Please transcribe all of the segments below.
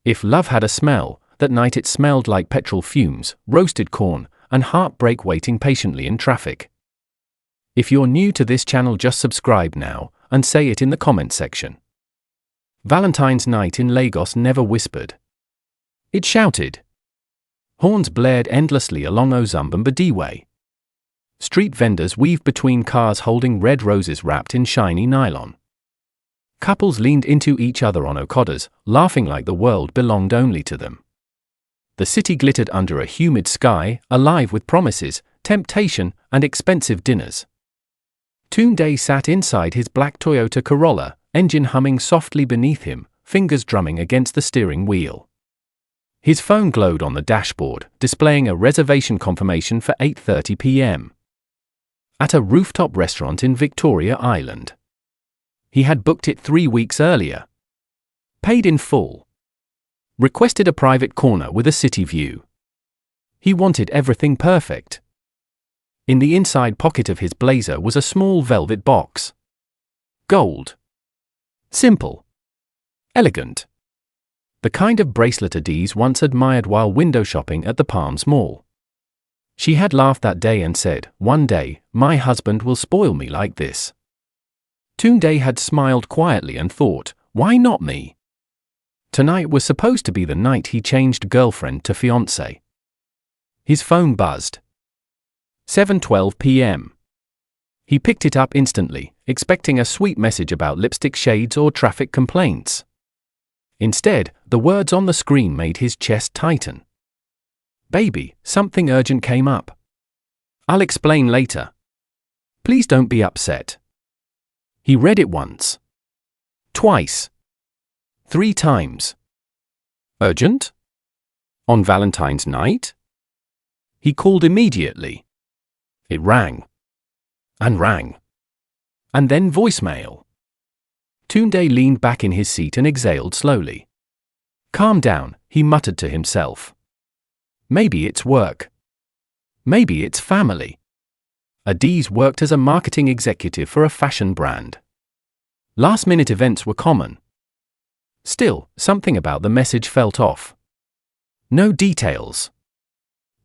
If love had a smell, that night it smelled like petrol fumes, roasted corn, and heartbreak waiting patiently in traffic. If you're new to this channel, just subscribe now and say it in the comment section. Valentine's night in Lagos never whispered. It shouted. Horns blared endlessly along Ozumbamba Way. Street vendors weaved between cars holding red roses wrapped in shiny nylon. Couples leaned into each other on Okadas, laughing like the world belonged only to them. The city glittered under a humid sky, alive with promises, temptation, and expensive dinners. Tunde sat inside his black Toyota Corolla, engine humming softly beneath him, fingers drumming against the steering wheel. His phone glowed on the dashboard, displaying a reservation confirmation for 8:30 p.m. at a rooftop restaurant in Victoria Island. He had booked it 3 weeks earlier. Paid in full. Requested a private corner with a city view. He wanted everything perfect. In the inside pocket of his blazer was a small velvet box. Gold. Simple. Elegant. The kind of bracelet Adiz once admired while window shopping at the Palms Mall. She had laughed that day and said, "One day, my husband will spoil me like this." Tunde had smiled quietly and thought, why not me? Tonight was supposed to be the night he changed girlfriend to fiancé. His phone buzzed. 7:12 p.m. He picked it up instantly, expecting a sweet message about lipstick shades or traffic complaints. Instead, the words on the screen made his chest tighten. "Baby, something urgent came up. I'll explain later. Please don't be upset." He read it once. Twice. 3 times. Urgent? On Valentine's night? He called immediately. It rang. And rang. And then voicemail. Tunde leaned back in his seat and exhaled slowly. Calm down, he muttered to himself. Maybe it's work. Maybe it's family. Adiz worked as a marketing executive for a fashion brand. Last-minute events were common. Still, something about the message felt off. No details.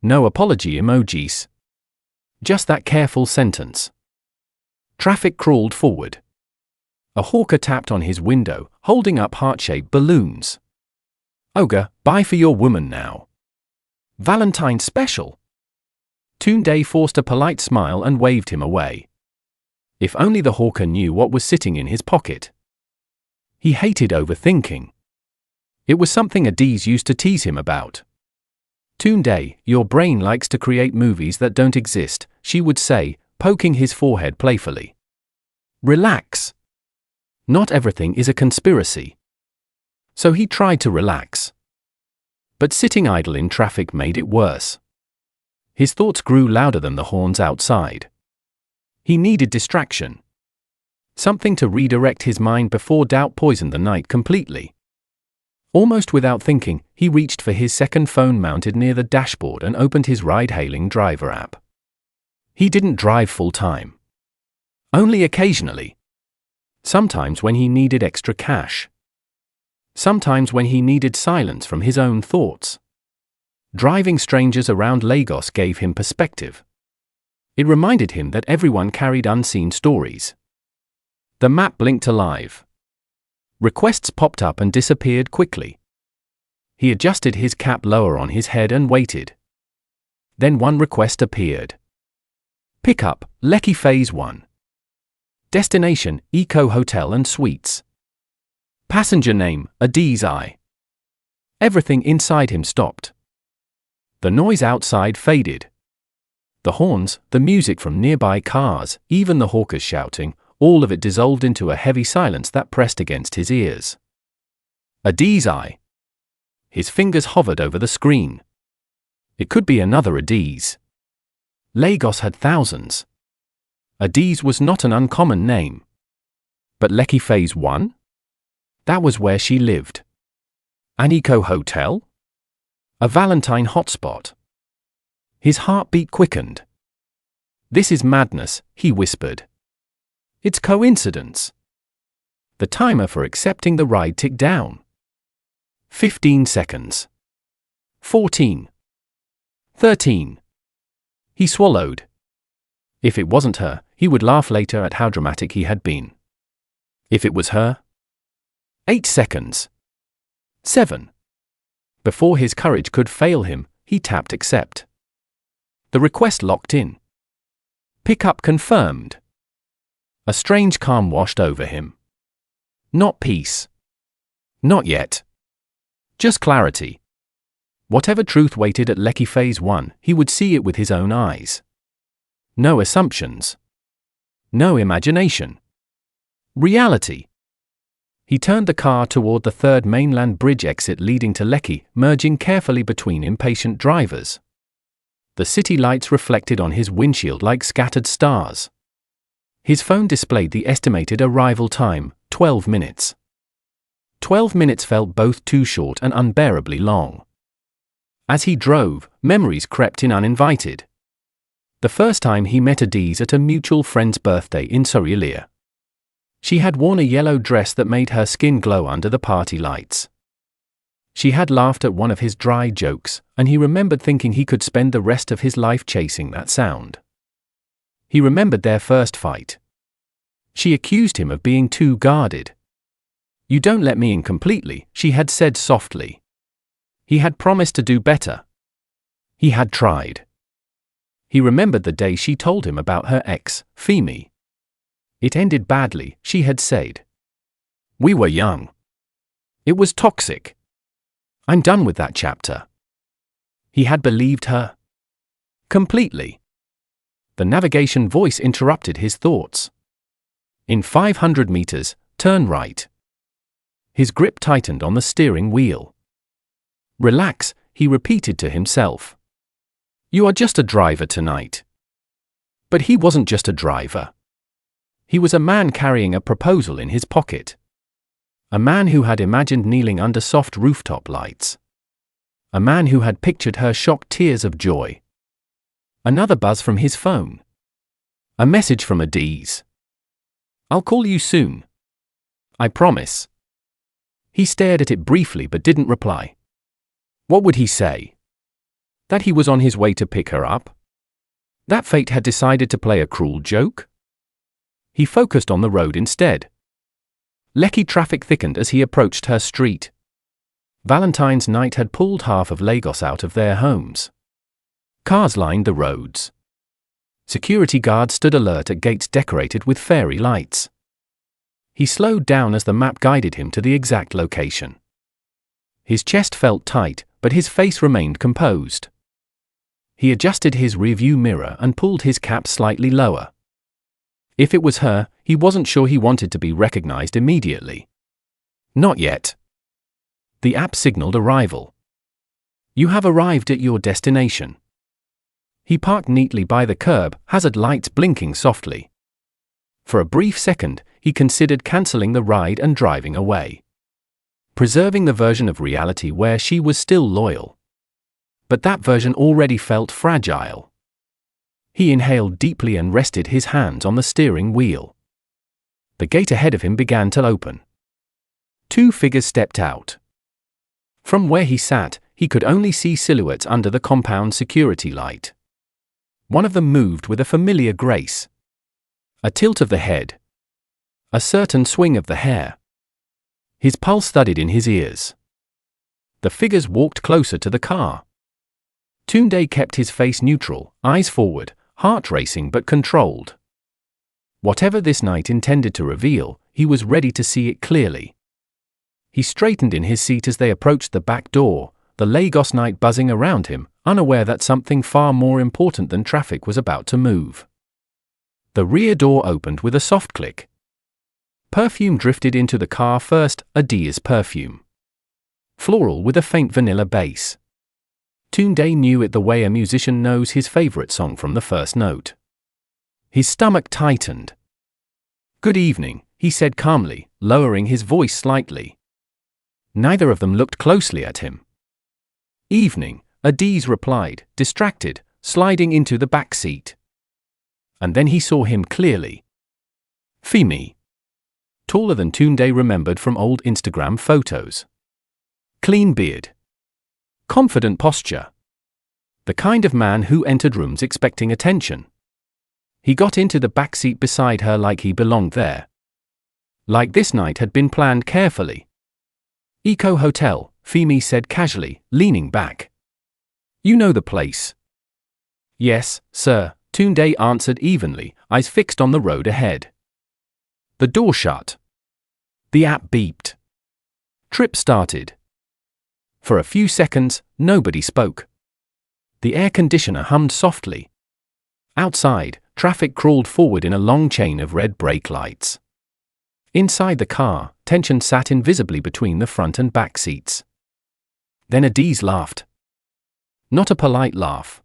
No apology emojis. Just that careful sentence. Traffic crawled forward. A hawker tapped on his window, holding up heart-shaped balloons. "Oga, buy for your woman now. Valentine's special." Tunde forced a polite smile and waved him away. If only the hawker knew what was sitting in his pocket. He hated overthinking. It was something Adiz used to tease him about. "Tunde, your brain likes to create movies that don't exist," she would say, poking his forehead playfully. "Relax. Not everything is a conspiracy." So he tried to relax. But sitting idle in traffic made it worse. His thoughts grew louder than the horns outside. He needed distraction. Something to redirect his mind before doubt poisoned the night completely. Almost without thinking, he reached for his second phone mounted near the dashboard and opened his ride-hailing driver app. He didn't drive full-time. Only occasionally. Sometimes when he needed extra cash. Sometimes when he needed silence from his own thoughts. Driving strangers around Lagos gave him perspective. It reminded him that everyone carried unseen stories. The map blinked alive. Requests popped up and disappeared quickly. He adjusted his cap lower on his head and waited. Then one request appeared. Pickup, Lekki Phase 1. Destination, Eco Hotel and Suites. Passenger name, Adiz I. Everything inside him stopped. The noise outside faded. The horns, the music from nearby cars, even the hawkers shouting, all of it dissolved into a heavy silence that pressed against his ears. Adiz I. His fingers hovered over the screen. It could be another Adiz. Lagos had thousands. Adiz was not an uncommon name. But Lekki Phase 1? That was where she lived. An Eco Hotel? A Valentine hotspot. His heartbeat quickened. "This is madness," he whispered. "It's coincidence." The timer for accepting the ride ticked down. 15 seconds. 14. 13. He swallowed. If it wasn't her, he would laugh later at how dramatic he had been. If it was her? 8 seconds. 7. Before his courage could fail him, he tapped accept. The request locked in. Pickup confirmed. A strange calm washed over him. Not peace. Not yet. Just clarity. Whatever truth waited at Lekki Phase 1, he would see it with his own eyes. No assumptions. No imagination. Reality. He turned the car toward the third mainland bridge exit leading to Lekki, merging carefully between impatient drivers. The city lights reflected on his windshield like scattered stars. His phone displayed the estimated arrival time, 12 minutes. 12 minutes felt both too short and unbearably long. As he drove, memories crept in uninvited. The first time he met Adiz at a mutual friend's birthday in Sorelia. She had worn a yellow dress that made her skin glow under the party lights. She had laughed at one of his dry jokes, and he remembered thinking he could spend the rest of his life chasing that sound. He remembered their first fight. She accused him of being too guarded. "You don't let me in completely," she had said softly. He had promised to do better. He had tried. He remembered the day she told him about her ex, Femi. It ended badly, she had said. "We were young. It was toxic. I'm done with that chapter." He had believed her. Completely. The navigation voice interrupted his thoughts. "In 500 meters, turn right." His grip tightened on the steering wheel. "Relax," he repeated to himself. "You are just a driver tonight." But he wasn't just a driver. He was a man carrying a proposal in his pocket. A man who had imagined kneeling under soft rooftop lights. A man who had pictured her shocked tears of joy. Another buzz from his phone. A message from Adiz. "I'll call you soon. I promise." He stared at it briefly but didn't reply. What would he say? That he was on his way to pick her up? That fate had decided to play a cruel joke? He focused on the road instead. Lekki traffic thickened as he approached her street. Valentine's night had pulled half of Lagos out of their homes. Cars lined the roads. Security guards stood alert at gates decorated with fairy lights. He slowed down as the map guided him to the exact location. His chest felt tight, but his face remained composed. He adjusted his rearview mirror and pulled his cap slightly lower. If it was her, he wasn't sure he wanted to be recognized immediately. Not yet. The app signaled arrival. "You have arrived at your destination." He parked neatly by the curb, hazard lights blinking softly. For a brief second, he considered canceling the ride and driving away. Preserving the version of reality where she was still loyal. But that version already felt fragile. He inhaled deeply and rested his hands on the steering wheel. The gate ahead of him began to open. Two figures stepped out. From where he sat, he could only see silhouettes under the compound security light. One of them moved with a familiar grace. A tilt of the head. A certain swing of the hair. His pulse thudded in his ears. The figures walked closer to the car. Tunde kept his face neutral, eyes forward, heart racing but controlled. Whatever this night intended to reveal, he was ready to see it clearly. He straightened in his seat as they approached the back door, the Lagos night buzzing around him, unaware that something far more important than traffic was about to move. The rear door opened with a soft click. Perfume drifted into the car first, Adiz's perfume. Floral with a faint vanilla base. Tunde knew it the way a musician knows his favorite song from the first note. His stomach tightened. "Good evening," he said calmly, lowering his voice slightly. Neither of them looked closely at him. "Evening," Adiz replied, distracted, sliding into the back seat. And then he saw him clearly. Femi. Taller than Tunde remembered from old Instagram photos. Clean beard. Confident posture. The kind of man who entered rooms expecting attention. He got into the back seat beside her like he belonged there. Like this night had been planned carefully. Eco Hotel, Femi said casually, leaning back. You know the place. Yes, sir, Tunde answered evenly, eyes fixed on the road ahead. The door shut. The app beeped. Trip started. For a few seconds, nobody spoke. The air conditioner hummed softly. Outside, traffic crawled forward in a long chain of red brake lights. Inside the car, tension sat invisibly between the front and back seats. Then Adiz laughed. Not a polite laugh.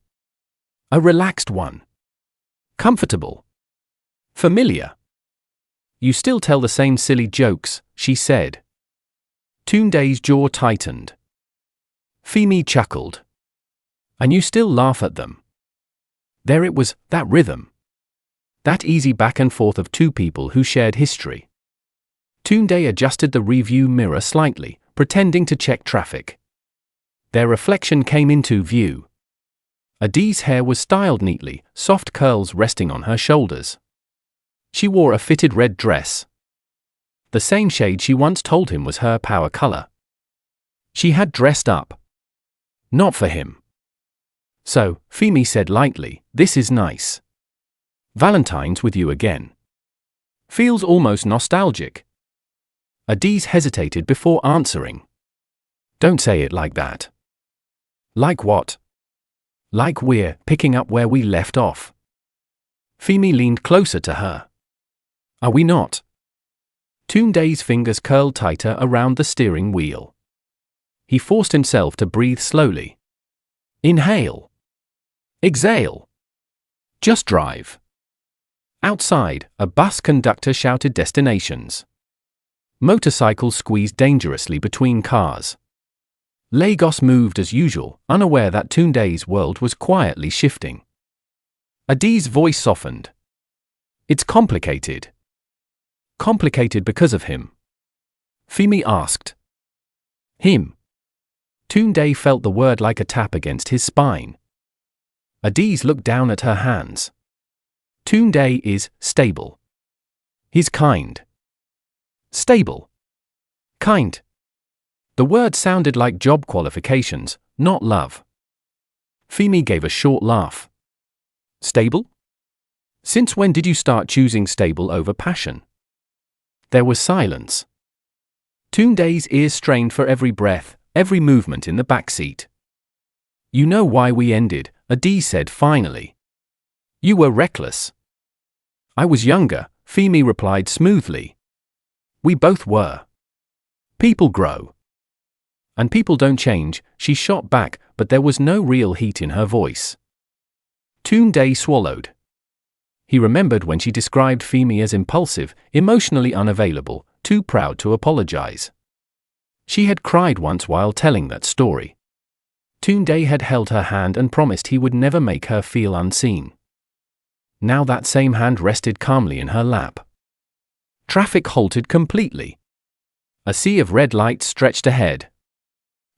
A relaxed one. Comfortable. Familiar. You still tell the same silly jokes, she said. Tunde's jaw tightened. Femi chuckled. And you still laugh at them. There it was, that rhythm. That easy back and forth of two people who shared history. Tunde adjusted the review mirror slightly, pretending to check traffic. Their reflection came into view. Adiz's hair was styled neatly, soft curls resting on her shoulders. She wore a fitted red dress. The same shade she once told him was her power color. She had dressed up. Not for him. So, Femi said lightly, this is nice. Valentine's with you again. Feels almost nostalgic. Adiz hesitated before answering. Don't say it like that. Like what? Like we're picking up where we left off. Femi leaned closer to her. Are we not? Tunde's fingers curled tighter around the steering wheel. He forced himself to breathe slowly. Inhale. Exhale. Just drive. Outside, a bus conductor shouted destinations. Motorcycles squeezed dangerously between cars. Lagos moved as usual, unaware that Tunde's world was quietly shifting. Adiz's voice softened. It's complicated. Complicated because of him. Femi asked. Him. Tunde felt the word like a tap against his spine. Adiz looked down at her hands. Tunde is stable. He's kind. Stable. Kind. The word sounded like job qualifications, not love. Femi gave a short laugh. Stable? Since when did you start choosing stable over passion? There was silence. Tunde's ears strained for every breath, every movement in the back seat. You know why we ended, Adiz said finally. You were reckless. I was younger, Femi replied smoothly. We both were. People grow. And people don't change, she shot back, but there was no real heat in her voice. Tunde swallowed. He remembered when she described Femi as impulsive, emotionally unavailable, too proud to apologize. She had cried once while telling that story. Tunde had held her hand and promised he would never make her feel unseen. Now that same hand rested calmly in her lap. Traffic halted completely. A sea of red lights stretched ahead.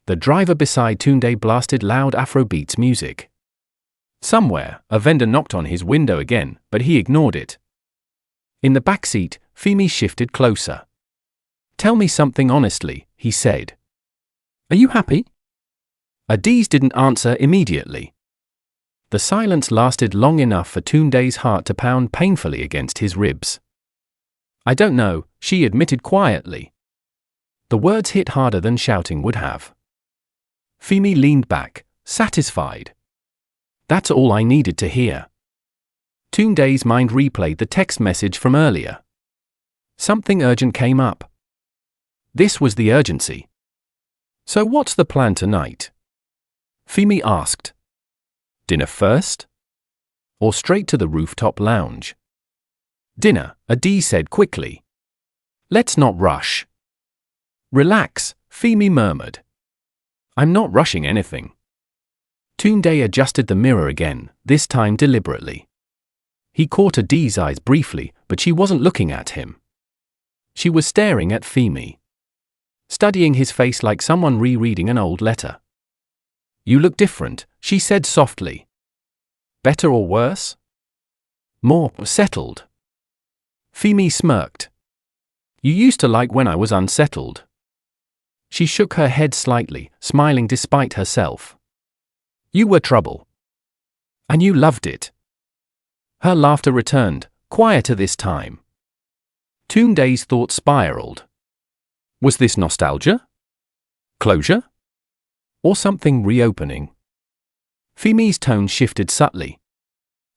The driver beside Tunde blasted loud Afrobeats music. Somewhere, a vendor knocked on his window again, but he ignored it. In the back seat, Femi shifted closer. Tell me something honestly, he said. Are you happy? Adiz didn't answer immediately. The silence lasted long enough for Tunde's heart to pound painfully against his ribs. I don't know, she admitted quietly. The words hit harder than shouting would have. Femi leaned back, satisfied. That's all I needed to hear. Tunde's mind replayed the text message from earlier. Something urgent came up. This was the urgency. So what's the plan tonight? Femi asked. Dinner first? Or straight to the rooftop lounge? Dinner, Adiz said quickly. Let's not rush. Relax, Femi murmured. I'm not rushing anything. Tunde adjusted the mirror again, this time deliberately. He caught Adiz's eyes briefly, but she wasn't looking at him. She was staring at Femi. studying his face like someone rereading an old letter. You look different, she said softly. Better or worse? More settled. Femi smirked. You used to like when I was unsettled. She shook her head slightly, smiling despite herself. You were trouble. And you loved it. Her laughter returned, quieter this time. Tunde's thoughts spiraled. Was this nostalgia? Closure? Or something reopening? Femi's tone shifted subtly.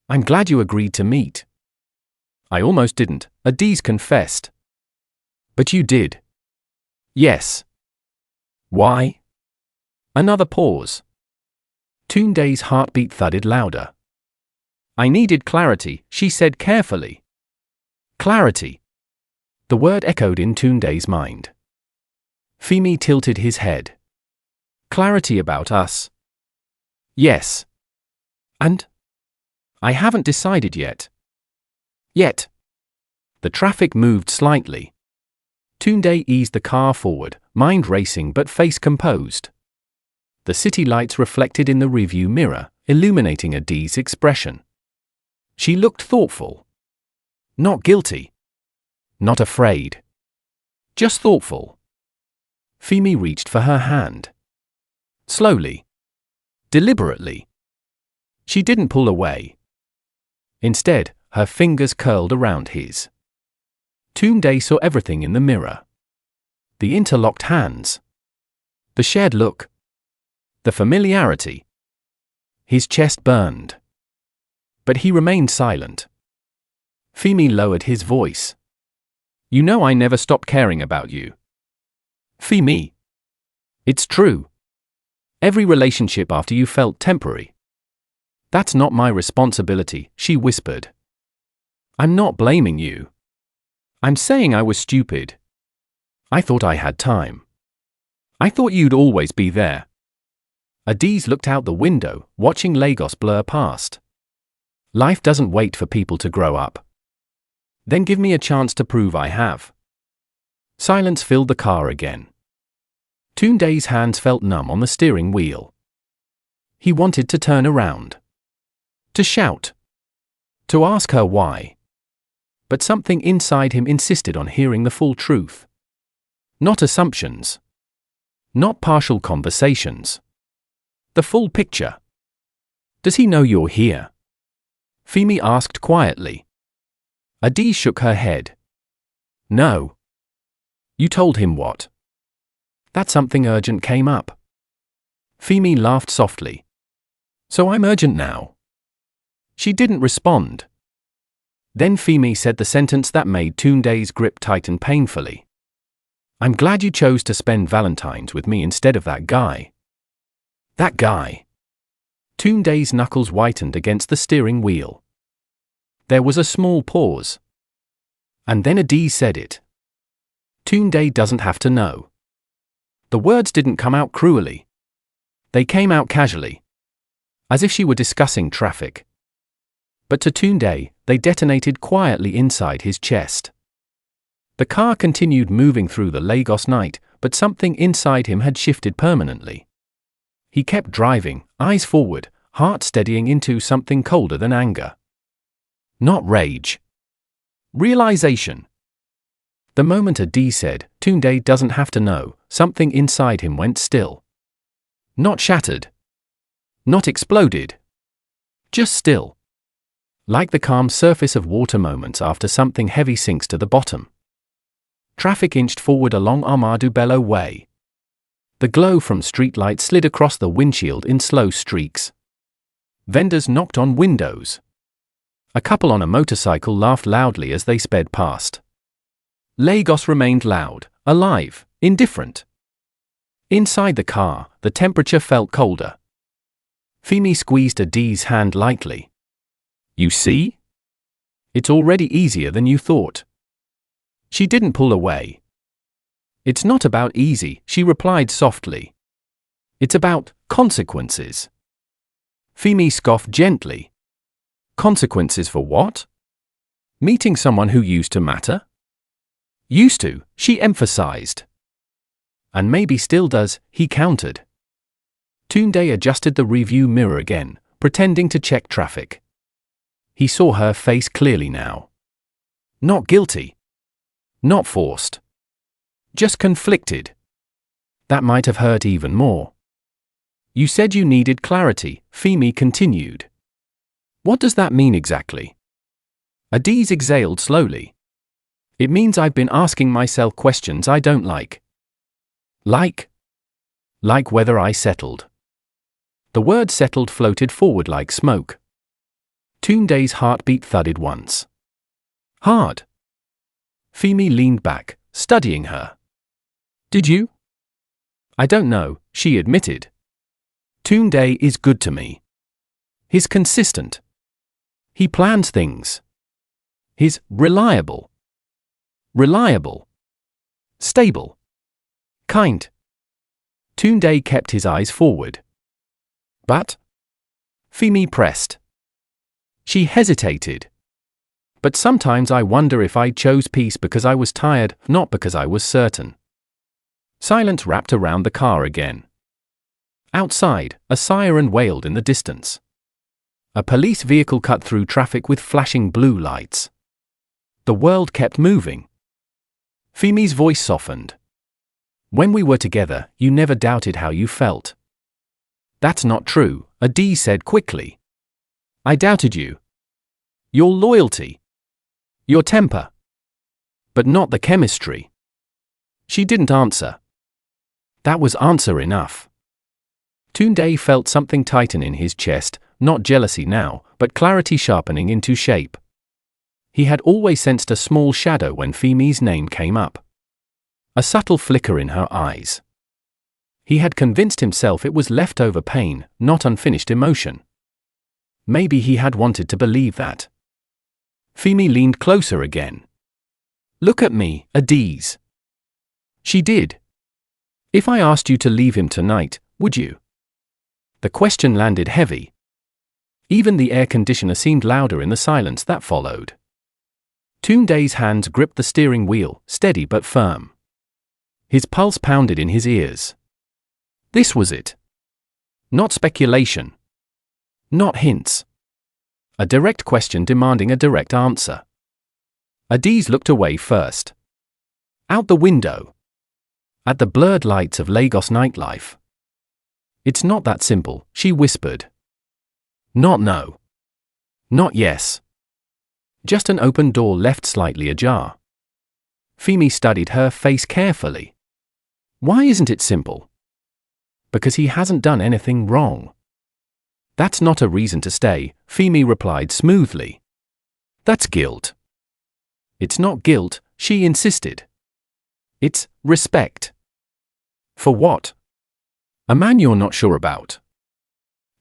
I'm glad you agreed to meet. I almost didn't, Adiz confessed. But you did. Yes. Why? Another pause. Tunde's heartbeat thudded louder. I needed clarity, she said carefully. Clarity. The word echoed in Tunde's mind. Femi tilted his head. Clarity about us. Yes. And? I haven't decided yet. Yet. The traffic moved slightly. Tunde eased the car forward, mind racing but face composed. The city lights reflected in the rearview mirror, illuminating Adiz's expression. She looked thoughtful. Not guilty. Not afraid. Just thoughtful. Femi reached for her hand. Slowly. Deliberately. She didn't pull away. Instead, her fingers curled around his. Tunde saw everything in the mirror. The interlocked hands. The shared look. The familiarity. His chest burned. But he remained silent. Femi lowered his voice. You know I never stopped caring about you. Femi. It's true. Every relationship after you felt temporary. That's not my responsibility, she whispered. I'm not blaming you. I'm saying I was stupid. I thought I had time. I thought you'd always be there. Adiz looked out the window, watching Lagos blur past. Life doesn't wait for people to grow up. Then give me a chance to prove I have. Silence filled the car again. Tunde's hands felt numb on the steering wheel. He wanted to turn around. To shout. To ask her why. But something inside him insisted on hearing the full truth. Not assumptions. Not partial conversations. The full picture. Does he know you're here? Femi asked quietly. Adiz shook her head. No. You told him what? That something urgent came up. Femi laughed softly. So I'm urgent now. She didn't respond. Then Femi said the sentence that made Tunde's grip tighten painfully. I'm glad you chose to spend Valentine's with me instead of that guy. That guy. Tunde's knuckles whitened against the steering wheel. There was a small pause. And then Adiz said it. Tunde doesn't have to know. The words didn't come out cruelly. They came out casually. As if she were discussing traffic. But to Tunde, they detonated quietly inside his chest. The car continued moving through the Lagos night, but something inside him had shifted permanently. He kept driving, eyes forward, heart steadying into something colder than anger. Not rage. Realization. The moment Adiz said, Tunde doesn't have to know, something inside him went still. Not shattered. Not exploded. Just still. Like the calm surface of water moments after something heavy sinks to the bottom. Traffic inched forward along Ahmadu Bello Way. The glow from streetlights slid across the windshield in slow streaks. Vendors knocked on windows. A couple on a motorcycle laughed loudly as they sped past. Lagos remained loud, alive, indifferent. Inside the car, the temperature felt colder. Femi squeezed Adiz's hand lightly. You see? It's already easier than you thought. She didn't pull away. It's not about easy, she replied softly. It's about consequences. Femi scoffed gently. Consequences for what? Meeting someone who used to matter? Used to, she emphasized. And maybe still does, he countered. Tunde adjusted the review mirror again, pretending to check traffic. He saw her face clearly now. Not guilty. Not forced. Just conflicted. That might have hurt even more. You said you needed clarity, Femi continued. What does that mean exactly? Adiz exhaled slowly. It means I've been asking myself questions I don't like. Like? Like whether I settled. The word settled floated forward like smoke. Tunde's heartbeat thudded once. Hard. Femi leaned back, studying her. Did you? I don't know, she admitted. Tunde is good to me. He's consistent. He plans things. He's reliable. Reliable. Stable. Kind. Tunde kept his eyes forward. But? Femi pressed. She hesitated. But sometimes I wonder if I chose peace because I was tired, not because I was certain. Silence wrapped around the car again. Outside, a siren wailed in the distance. A police vehicle cut through traffic with flashing blue lights. The world kept moving. Femi's voice softened. When we were together, you never doubted how you felt. That's not true, Adiz said quickly. I doubted you. Your loyalty. Your temper. But not the chemistry. She didn't answer. That was answer enough. Tunde felt something tighten in his chest, not jealousy now, but clarity sharpening into shape. He had always sensed a small shadow when Femi's name came up. A subtle flicker in her eyes. He had convinced himself it was leftover pain, not unfinished emotion. Maybe he had wanted to believe that. Femi leaned closer again. Look at me, Adiz. She did. If I asked you to leave him tonight, would you? The question landed heavy. Even the air conditioner seemed louder in the silence that followed. Tunde's hands gripped the steering wheel, steady but firm. His pulse pounded in his ears. This was it. Not speculation. Not hints. A direct question demanding a direct answer. Adiz looked away first. Out the window. At the blurred lights of Lagos nightlife. It's not that simple, she whispered. Not no. Not yes. Just an open door left slightly ajar. Femi studied her face carefully. Why isn't it simple? Because he hasn't done anything wrong. That's not a reason to stay, Femi replied smoothly. That's guilt. It's not guilt, she insisted. It's respect. For what? A man you're not sure about.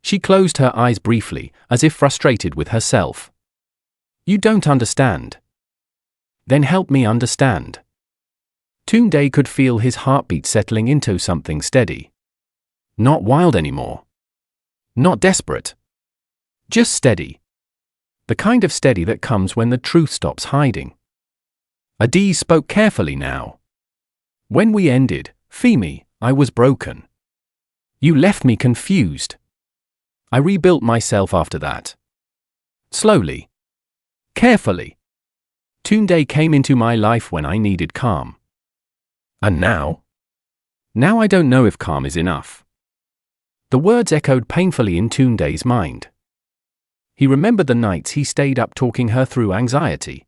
She closed her eyes briefly, as if frustrated with herself. You don't understand. Then help me understand. Tunde could feel his heartbeat settling into something steady. Not wild anymore. Not desperate. Just steady. The kind of steady that comes when the truth stops hiding. Adiz spoke carefully now. When we ended, Femi, I was broken. You left me confused. I rebuilt myself after that. Slowly. Carefully. Tunde came into my life when I needed calm. And now? Now I don't know if calm is enough. The words echoed painfully in Tunde's mind. He remembered the nights he stayed up talking her through anxiety.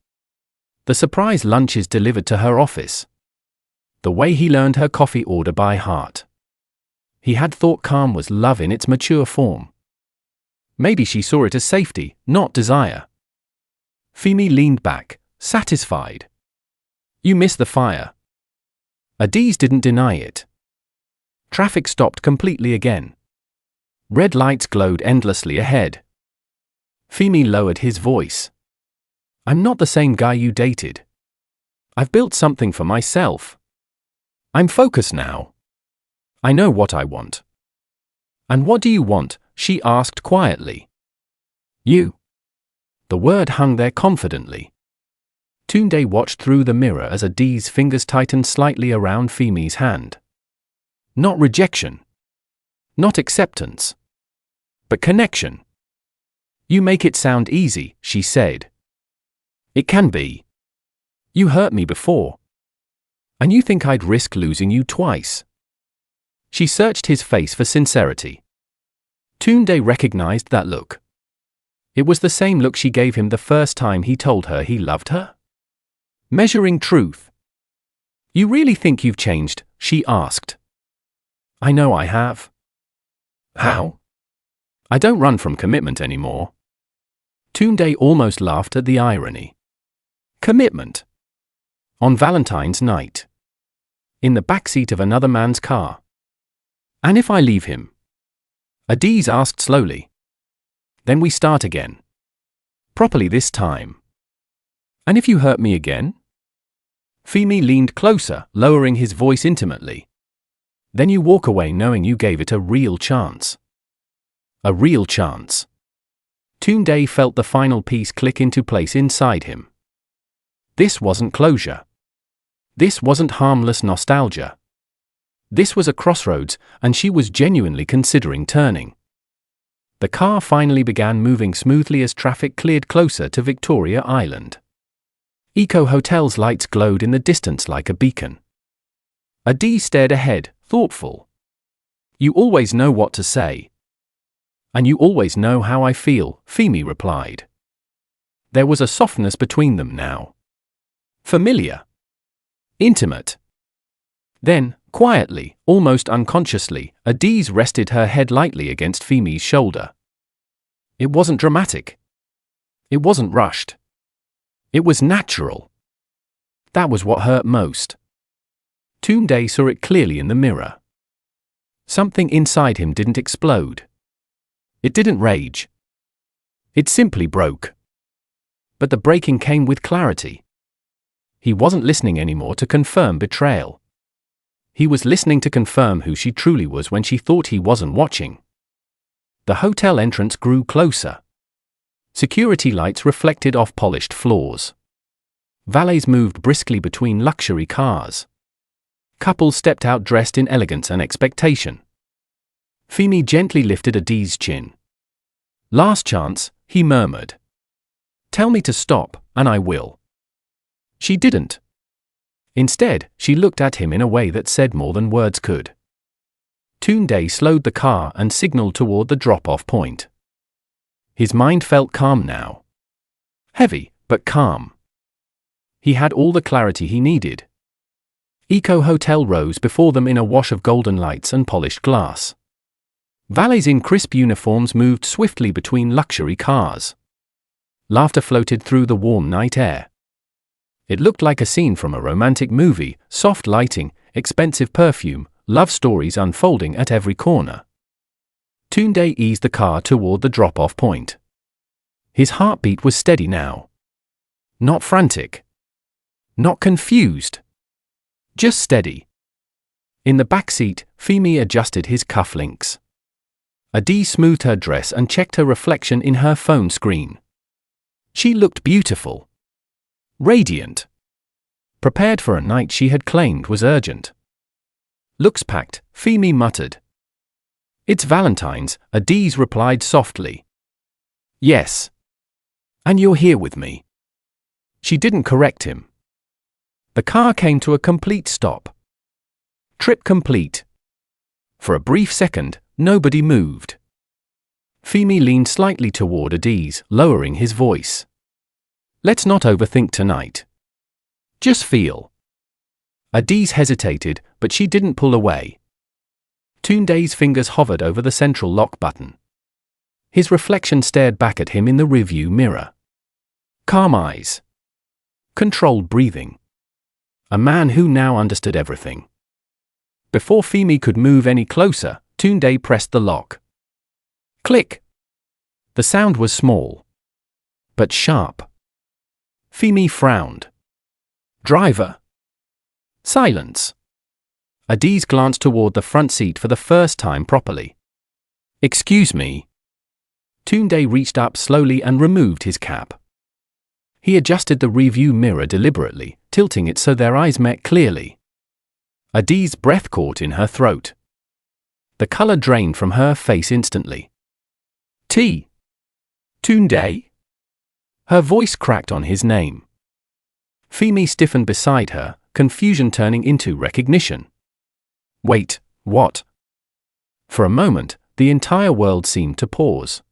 The surprise lunches delivered to her office. The way he learned her coffee order by heart. He had thought calm was love in its mature form. Maybe she saw it as safety, not desire. Femi leaned back, satisfied. You missed the fire. Adiz didn't deny it. Traffic stopped completely again. Red lights glowed endlessly ahead. Femi lowered his voice. I'm not the same guy you dated. I've built something for myself. I'm focused now. I know what I want. And what do you want? She asked quietly. You. The word hung there confidently. Tunde watched through the mirror as Adiz's fingers tightened slightly around Femi's hand. Not rejection. Not acceptance. But connection. You make it sound easy, she said. It can be. You hurt me before. And you think I'd risk losing you twice? She searched his face for sincerity. Tunde recognized that look. It was the same look she gave him the first time he told her he loved her. Measuring truth. You really think you've changed? She asked. I know I have. How? I don't run from commitment anymore. Tunde almost laughed at the irony. Commitment. On Valentine's night. In the backseat of another man's car. And if I leave him? Adiz asked slowly. Then we start again. Properly this time. And if you hurt me again? Femi leaned closer, lowering his voice intimately. Then you walk away knowing you gave it a real chance. A real chance. Tunde felt the final piece click into place inside him. This wasn't closure. This wasn't harmless nostalgia. This was a crossroads, and she was genuinely considering turning. The car finally began moving smoothly as traffic cleared closer to Victoria Island. Eco Hotel's lights glowed in the distance like a beacon. Adiz stared ahead, thoughtful. You always know what to say. And you always know how I feel, Femi replied. There was a softness between them now. Familiar. Intimate. Then, quietly, almost unconsciously, Adiz rested her head lightly against Femi's shoulder. It wasn't dramatic. It wasn't rushed. It was natural. That was what hurt most. Tunde saw it clearly in the mirror. Something inside him didn't explode. It didn't rage. It simply broke. But the breaking came with clarity. He wasn't listening anymore to confirm betrayal. He was listening to confirm who she truly was when she thought he wasn't watching. The hotel entrance grew closer. Security lights reflected off polished floors. Valets moved briskly between luxury cars. Couples stepped out dressed in elegance and expectation. Femi gently lifted Adiz's chin. Last chance, he murmured. Tell me to stop, and I will. She didn't. Instead, she looked at him in a way that said more than words could. Tunde slowed the car and signaled toward the drop-off point. His mind felt calm now. Heavy, but calm. He had all the clarity he needed. Eco Hotel rose before them in a wash of golden lights and polished glass. Valets in crisp uniforms moved swiftly between luxury cars. Laughter floated through the warm night air. It looked like a scene from a romantic movie, soft lighting, expensive perfume, love stories unfolding at every corner. Tunde eased the car toward the drop-off point. His heartbeat was steady now. Not frantic. Not confused. Just steady. In the back seat, Femi adjusted his cufflinks. Adiz smoothed her dress and checked her reflection in her phone screen. She looked beautiful. Radiant. Prepared for a night she had claimed was urgent. Looks packed, Femi muttered. It's Valentine's, Adiz replied softly. Yes. And you're here with me. She didn't correct him. The car came to a complete stop. Trip complete. For a brief second, nobody moved. Femi leaned slightly toward Adiz, lowering his voice. Let's not overthink tonight. Just feel. Adiz hesitated, but she didn't pull away. Tunde's fingers hovered over the central lock button. His reflection stared back at him in the rearview mirror. Calm eyes. Controlled breathing. A man who now understood everything. Before Femi could move any closer, Tunde pressed the lock. Click. The sound was small. But sharp. Femi frowned. Driver. Silence. Adiz glanced toward the front seat for the first time properly. Excuse me. Tunde reached up slowly and removed his cap. He adjusted the rearview mirror deliberately, tilting it so their eyes met clearly. Adiz's breath caught in her throat. The color drained from her face instantly. T. Tunde? Her voice cracked on his name. Femi stiffened beside her, confusion turning into recognition. Wait, what? For a moment, the entire world seemed to pause.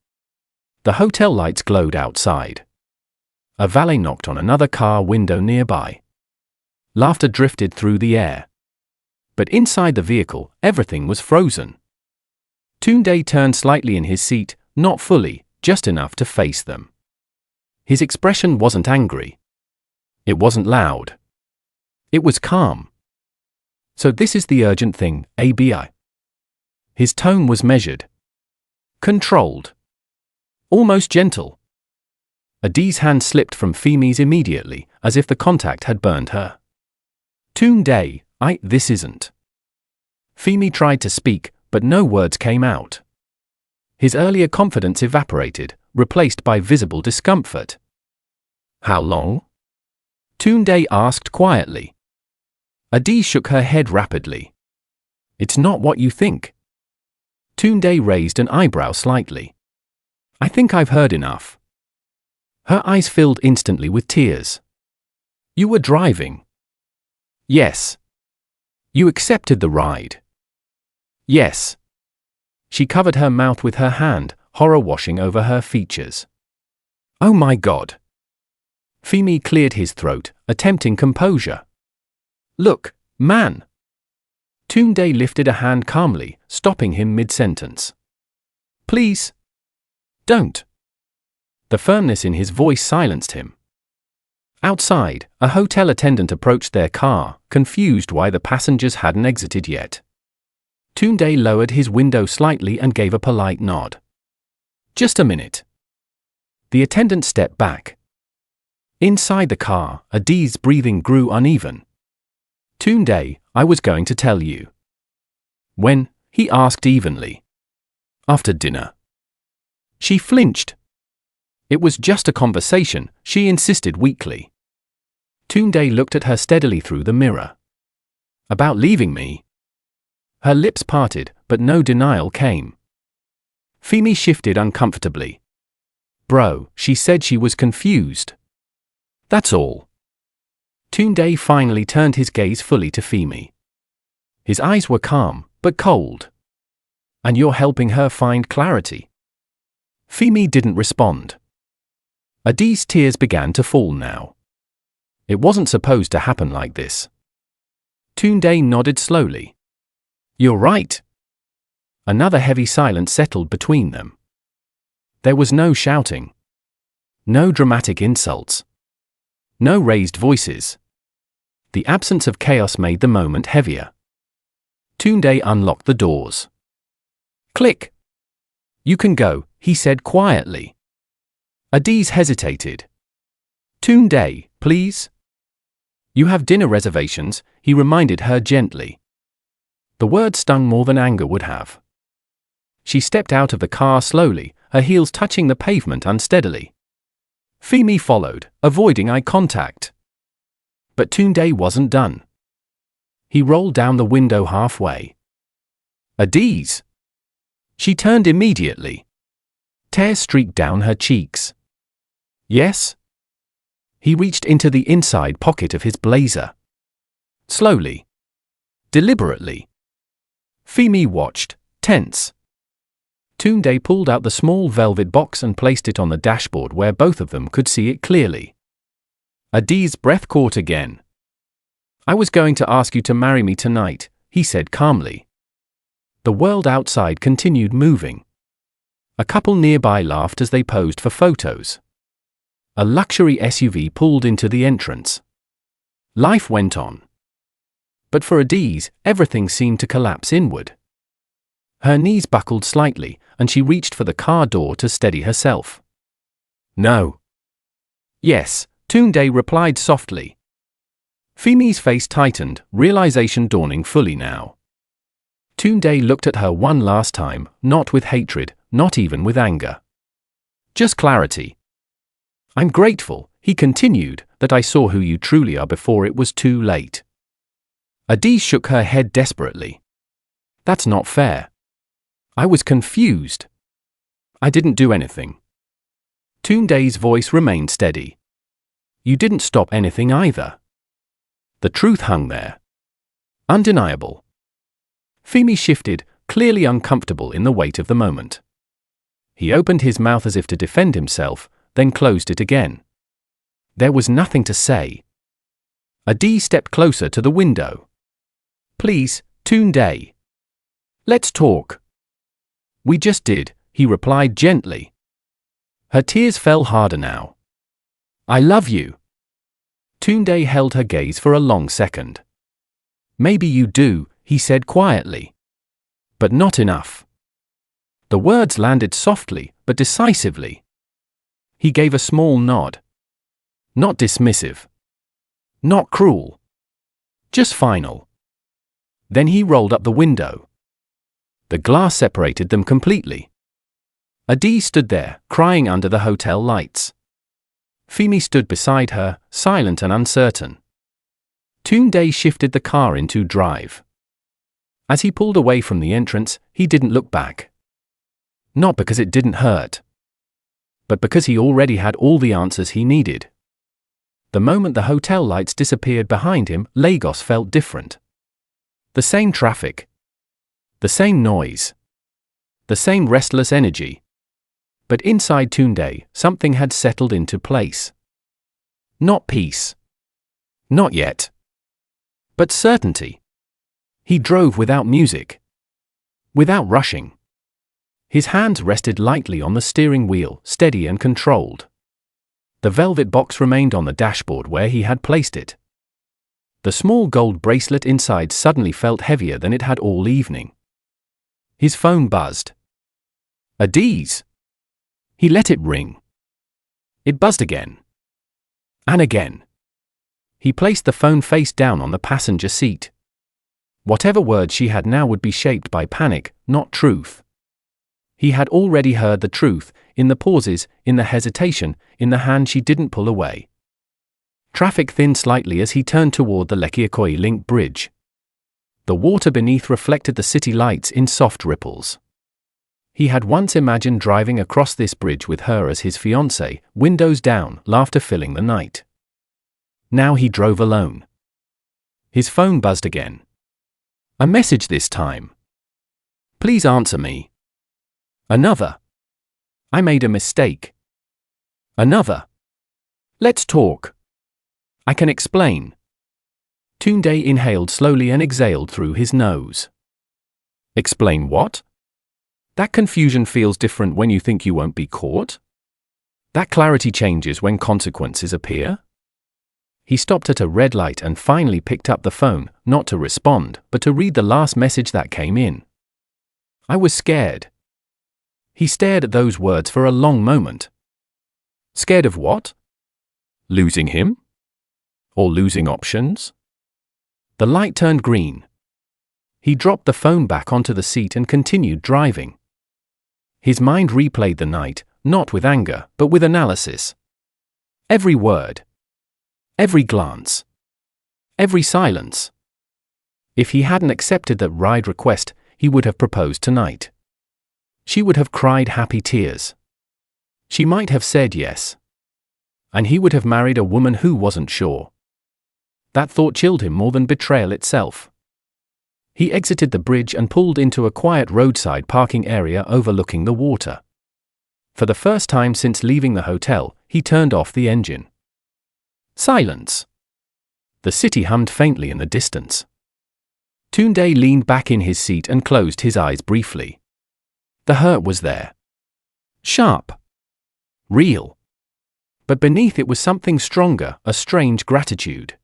The hotel lights glowed outside. A valet knocked on another car window nearby. Laughter drifted through the air. But inside the vehicle, everything was frozen. Tunde turned slightly in his seat, not fully, just enough to face them. His expression wasn't angry. It wasn't loud. It was calm. So this is the urgent thing, ABI. His tone was measured. Controlled. Almost gentle. Adi's hand slipped from Femi's immediately, as if the contact had burned her. Tunde, this isn't. Femi tried to speak, but no words came out. His earlier confidence evaporated, replaced by visible discomfort. How long? Tunde asked quietly. Adi shook her head rapidly. It's not what you think. Tunde raised an eyebrow slightly. I think I've heard enough. Her eyes filled instantly with tears. You were driving. Yes. You accepted the ride. Yes. She covered her mouth with her hand, horror washing over her features. Oh my God. Femi cleared his throat, attempting composure. Look, man. Tunde lifted a hand calmly, stopping him mid-sentence. Please. Don't. The firmness in his voice silenced him. Outside, a hotel attendant approached their car, confused why the passengers hadn't exited yet. Tunde lowered his window slightly and gave a polite nod. Just a minute. The attendant stepped back. Inside the car, Adi's breathing grew uneven. Tunde, I was going to tell you. When? He asked evenly. After dinner. She flinched. It was just a conversation, she insisted weakly. Tunde looked at her steadily through the mirror. About leaving me? Her lips parted, but no denial came. Femi shifted uncomfortably. Bro, she said she was confused. That's all. Tunde finally turned his gaze fully to Femi. His eyes were calm, but cold. And you're helping her find clarity. Femi didn't respond. Adi's tears began to fall now. It wasn't supposed to happen like this. Tunde nodded slowly. You're right. Another heavy silence settled between them. There was no shouting. No dramatic insults. No raised voices. The absence of chaos made the moment heavier. Tunde unlocked the doors. Click. You can go, he said quietly. Adi's hesitated. Tunde, please. You have dinner reservations, he reminded her gently. The word stung more than anger would have. She stepped out of the car slowly, her heels touching the pavement unsteadily. Femi followed, avoiding eye contact. But Tunde wasn't done. He rolled down the window halfway. Adi's. She turned immediately. Tears streaked down her cheeks. Yes? He reached into the inside pocket of his blazer. Slowly. Deliberately. Femi watched, tense. Tunde pulled out the small velvet box and placed it on the dashboard where both of them could see it clearly. Adi's breath caught again. I was going to ask you to marry me tonight, he said calmly. The world outside continued moving. A couple nearby laughed as they posed for photos. A luxury SUV pulled into the entrance. Life went on. But for Adi's, everything seemed to collapse inward. Her knees buckled slightly, and she reached for the car door to steady herself. No. Yes, Tunde replied softly. Femi's face tightened, realization dawning fully now. Tunde looked at her one last time, not with hatred, not even with anger. Just clarity. I'm grateful, he continued, that I saw who you truly are before it was too late. Adi shook her head desperately. That's not fair. I was confused. I didn't do anything. Tunde's voice remained steady. You didn't stop anything either. The truth hung there. Undeniable. Femi shifted, clearly uncomfortable in the weight of the moment. He opened his mouth as if to defend himself, then closed it again. There was nothing to say. Adi stepped closer to the window. Please, Tunde. Let's talk. We just did, he replied gently. Her tears fell harder now. I love you. Tunde held her gaze for a long second. Maybe you do, he said quietly. But not enough. The words landed softly, but decisively. He gave a small nod. Not dismissive. Not cruel. Just final. Then he rolled up the window. The glass separated them completely. Adi stood there, crying under the hotel lights. Femi stood beside her, silent and uncertain. Tunde shifted the car into drive. As he pulled away from the entrance, he didn't look back. Not because it didn't hurt, but because he already had all the answers he needed. The moment the hotel lights disappeared behind him, Lagos felt different. The same traffic. The same noise. The same restless energy. But inside Tunde, something had settled into place. Not peace. Not yet. But certainty. He drove without music. Without rushing. His hands rested lightly on the steering wheel, steady and controlled. The velvet box remained on the dashboard where he had placed it. The small gold bracelet inside suddenly felt heavier than it had all evening. His phone buzzed. Adi's. He let it ring. It buzzed again. And again. He placed the phone face down on the passenger seat. Whatever words she had now would be shaped by panic, not truth. He had already heard the truth, in the pauses, in the hesitation, in the hand she didn't pull away. Traffic thinned slightly as he turned toward the Lekki-Ikoyi Link Bridge. The water beneath reflected the city lights in soft ripples. He had once imagined driving across this bridge with her as his fiancée, windows down, laughter filling the night. Now he drove alone. His phone buzzed again. A message this time. Please answer me. Another. I made a mistake. Another. Let's talk. I can explain. Tunde inhaled slowly and exhaled through his nose. Explain what? That confusion feels different when you think you won't be caught? That clarity changes when consequences appear? He stopped at a red light and finally picked up the phone, not to respond, but to read the last message that came in. I was scared. He stared at those words for a long moment. Scared of what? Losing him? Or losing options? The light turned green. He dropped the phone back onto the seat and continued driving. His mind replayed the night, not with anger, but with analysis. Every word. Every glance. Every silence. If he hadn't accepted that ride request, he would have proposed tonight. She would have cried happy tears. She might have said yes. And he would have married a woman who wasn't sure. That thought chilled him more than betrayal itself. He exited the bridge and pulled into a quiet roadside parking area overlooking the water. For the first time since leaving the hotel, he turned off the engine. Silence. The city hummed faintly in the distance. Tunde leaned back in his seat and closed his eyes briefly. The hurt was there. Sharp. Real. But beneath it was something stronger, a strange gratitude.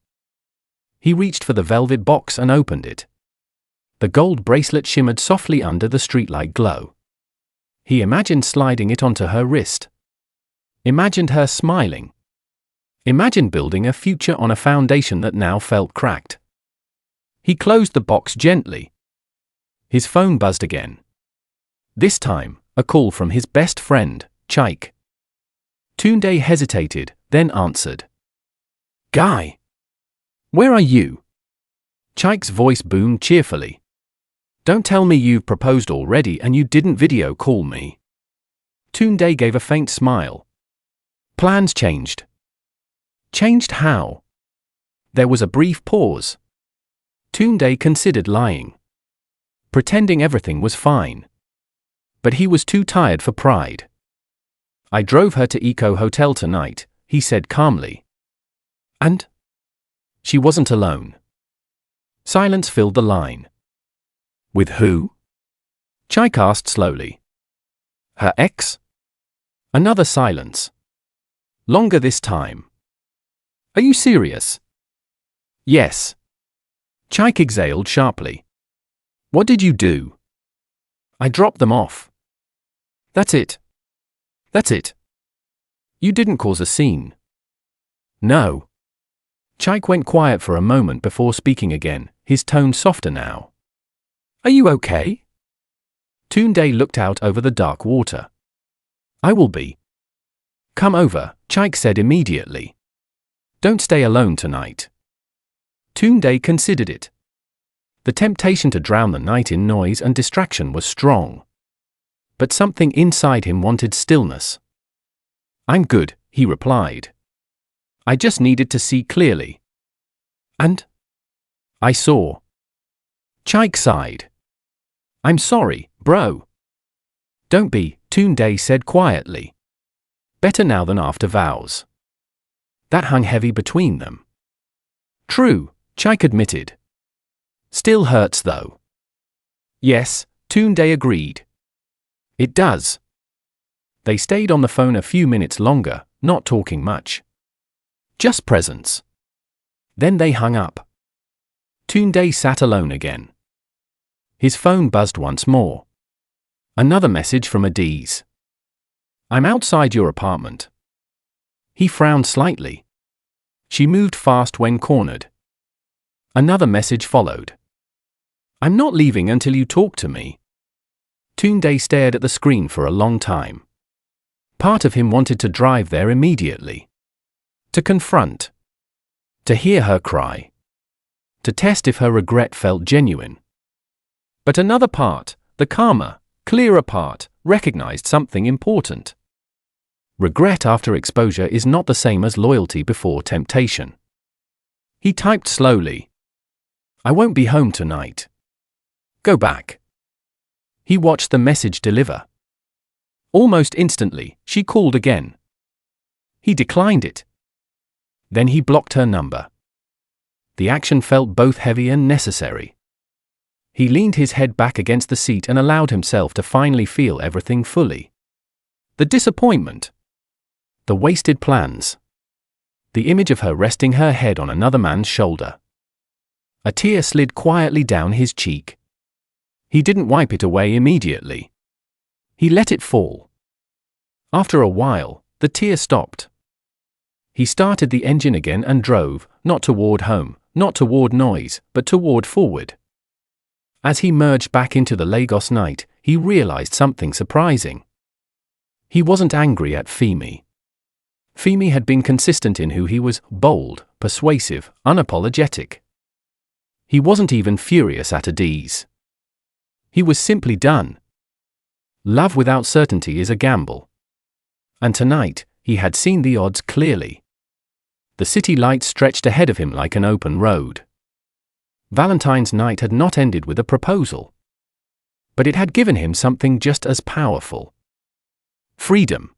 He reached for the velvet box and opened it. The gold bracelet shimmered softly under the streetlight glow. He imagined sliding it onto her wrist. Imagined her smiling. Imagined building a future on a foundation that now felt cracked. He closed the box gently. His phone buzzed again. This time, a call from his best friend, Chaik. Tunde hesitated, then answered. Guy. Where are you? Chaik's voice boomed cheerfully. Don't tell me you've proposed already and you didn't video call me. Tunde gave a faint smile. Plans changed. Changed how? There was a brief pause. Tunde considered lying. Pretending everything was fine. But he was too tired for pride. I drove her to Eco Hotel tonight, he said calmly. And? She wasn't alone. Silence filled the line. With who? Chaik asked slowly. Her ex? Another silence. Longer this time. Are you serious? Yes. Chaik exhaled sharply. What did you do? I dropped them off. That's it. That's it. You didn't cause a scene. No. Chaik went quiet for a moment before speaking again, his tone softer now. Are you okay? Tunde looked out over the dark water. I will be. Come over, Chaik said immediately. Don't stay alone tonight. Tunde considered it. The temptation to drown the night in noise and distraction was strong. But something inside him wanted stillness. I'm good, he replied. I just needed to see clearly. And? I saw. Chaik sighed. I'm sorry, bro. Don't be, Tunde said quietly. Better now than after vows. That hung heavy between them. True, Chaik admitted. Still hurts though. Yes, Tunde agreed. It does. They stayed on the phone a few minutes longer, not talking much. Just presence. Then they hung up. Tunde sat alone again. His phone buzzed once more. Another message from Adiz. I'm outside your apartment. He frowned slightly. She moved fast when cornered. Another message followed. I'm not leaving until you talk to me. Tunde stared at the screen for a long time. Part of him wanted to drive there immediately. To confront. To hear her cry. To test if her regret felt genuine. But another part, the calmer, clearer part, recognized something important. Regret after exposure is not the same as loyalty before temptation. He typed slowly. I won't be home tonight. Go back. He watched the message deliver. Almost instantly, she called again. He declined it. Then he blocked her number. The action felt both heavy and necessary. He leaned his head back against the seat and allowed himself to finally feel everything fully. The disappointment. The wasted plans. The image of her resting her head on another man's shoulder. A tear slid quietly down his cheek. He didn't wipe it away immediately. He let it fall. After a while, the tear stopped. He started the engine again and drove, not toward home, not toward noise, but toward forward. As he merged back into the Lagos night, he realized something surprising. He wasn't angry at Femi. Femi had been consistent in who he was, bold, persuasive, unapologetic. He wasn't even furious at Adiz. He was simply done. Love without certainty is a gamble. And tonight, he had seen the odds clearly. The city lights stretched ahead of him like an open road. Valentine's night had not ended with a proposal. But it had given him something just as powerful. Freedom.